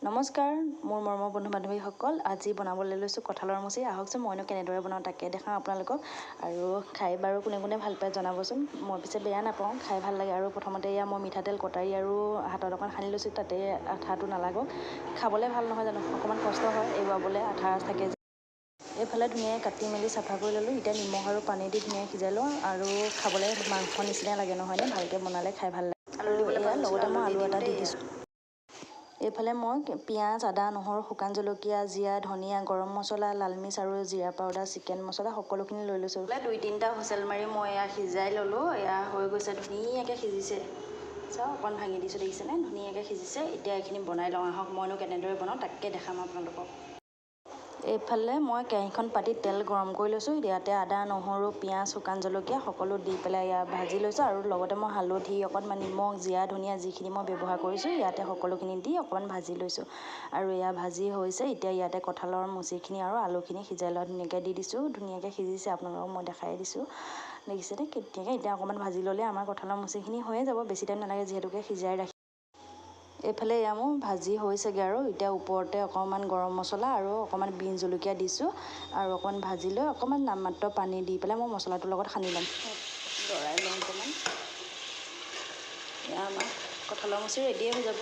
নমস্কাৰ মোৰ মৰমৰ বন্ধু বান্ধৱীসকল, আজি বনাবলৈ লৈছোঁ কঁঠালৰ মুচি। আহকচোন মইনো কেনেদৰে বনাওঁ তাকে দেখাওঁ আপোনালোকক। আৰু খাই বাৰু কোনে কোনে ভাল পায় জনাবচোন। মই পিছে বেয়া নাপাওঁ, খাই ভাল লাগে। আৰু প্ৰথমতে এয়া মই মিঠাতেল কটাৰী আৰু হাতত অকণ সানি লৈছোঁ, তাতে আঠাটো নালাগক। খাবলৈ ভাল নহয় জানো, অকণমান কষ্ট হয় এৰুৱাবলৈ, আঠা থাকে যে। এইফালে ধুনীয়াকৈ কাটি মেলি চাফা কৰি ল'লোঁ। এতিয়া নিমখ আৰু পানী দি ধুনীয়াকৈ সিজাই লওঁ আৰু খাবলৈ মাংস নিচিনাই লাগে নহয়নে, ভালকৈ বনালে খাই ভাল লাগে। আৰু এয়া লগতে মই আলু এটা দি দিছোঁ। এইফালে মই পিঁয়াজ, আদা, নহৰু, শুকান জলকীয়া, জিৰা, ধনিয়া, গৰম মছলা, লাল মিৰ্চ আৰু জিৰা পাউডাৰ, চিকেন মছলা সকলোখিনি লৈ লৈছোঁ। 2-3টা হুইচেল মাৰি মই এয়া সিজাই ল'লোঁ। এয়া হৈ গৈছে, ধুনীয়াকৈ সিজিছে। চাওক অকণ ভাঙি দিছোঁ, দেখিছেনে, ধুনীয়াকৈ সিজিছে। এতিয়া এইখিনি বনাই লওঁ আহক, মইনো কেনেদৰে বনাওঁ তাকে দেখাম আপোনালোকক। এইফালে মই কেৰাহীখন পাতি তেল গৰম কৰি লৈছোঁ। ইয়াতে আদা, নহৰু, পিঁয়াজ, শুকান জলকীয়া সকলো দি পেলাই ইয়াত ভাজি লৈছোঁ। আৰু লগতে মই হালধি, অকণমান নিমখ, জিৰা, ধনিয়া যিখিনি মই ব্যৱহাৰ কৰিছোঁ ইয়াতে সকলোখিনি দি অকণমান ভাজি লৈছোঁ। আৰু এয়া ভাজি হৈছে। এতিয়া ইয়াতে কঁঠালৰ মুচিখিনি আৰু আলুখিনি সিজাই লোৱা ধুনীয়াকৈ দি দিছোঁ। ধুনীয়াকৈ সিজিছে, আপোনালোকক মই দেখাই দিছোঁ, দেখিছেনে কেতিয়াকৈ। এতিয়া অকণমান ভাজি ল'লে আমাৰ কঁঠালৰ মুচিখিনি হৈয়ে যাব, বেছি টাইম নালাগে যিহেতুকে সিজাই ৰাখি। এইফালে এয়া মোৰ ভাজি হৈছেগৈ আৰু এতিয়া ওপৰতে অকণমান গৰম মছলা আৰু অকণমান বিন জলকীয়া দিছোঁ। আৰু অকণমান ভাজি লৈ অকণমান নামমাত্ৰ পানী দি পেলাই মই মছলাটোৰ লগত সানি ল'ম। লৰাই লওঁ অকণমান। এয়া আমাৰ কঁঠালৰ মুচি ৰেডিয়ে হৈ যাব।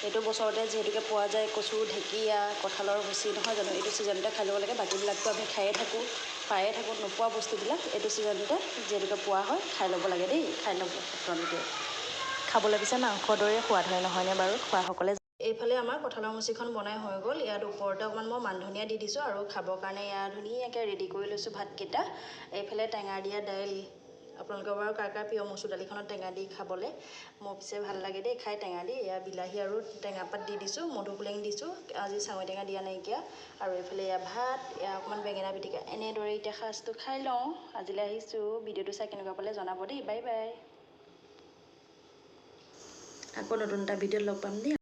এইটো বছৰতে যিহেতুকে পোৱা যায়, কচু, ঢেকীয়া, কঁঠালৰ মুচি নহয় জানো, এইটো ছিজনতে খাই ল'ব লাগে। বাকীবিলাকতো আমি খায়ে থাকোঁ, পায়ে থাকোঁ, নোপোৱা বস্তুবিলাক এইটো ছিজনতে যিহেতুকে পোৱা হয়, খাই ল'ব লাগে দেই, খাই ল'ব আপোনালোকে। খাবলৈ পিছে মাংসৰ দৰে সোৱাদ হয় নহয়নে বাৰু, খোৱাসকলে। এইফালে আমাৰ কঁঠালৰ মুচিখন বনাই হৈ গ'ল। ইয়াত ওপৰতে অকণমান মই মান ধনিয়া দি দিছোঁ আৰু খাবৰ কাৰণে ইয়াত ধুনীয়াকৈ ৰেডি কৰি লৈছোঁ ভাতকেইটা। এইফালে টেঙা দিয়া দাইল। আপোনালোকৰ বাৰু কাৰ কাৰ প্ৰিয় মচুৰ দালিখনত টেঙা দি খাবলৈ। মোৰ পিছে ভাল লাগে দেই খাই টেঙা দি। এয়া বিলাহী আৰু টেঙা পাত দি দিছোঁ, মধুসোলেং দিছোঁ, আজি চাঙৈ টেঙা দিয়া নাইকিয়া। আৰু এইফালে এয়া ভাত, এয়া অকণমান বেঙেনা পিটিকা। এনেদৰে এতিয়া সাজটো খাই লওঁ। আজিলৈ আহিছোঁ। ভিডিঅ'টো চাই কেনেকুৱা পালে জনাব দেই। Bye bye. আকৌ নতুন এটা ভিডিঅ'ত লগ পাম দেই।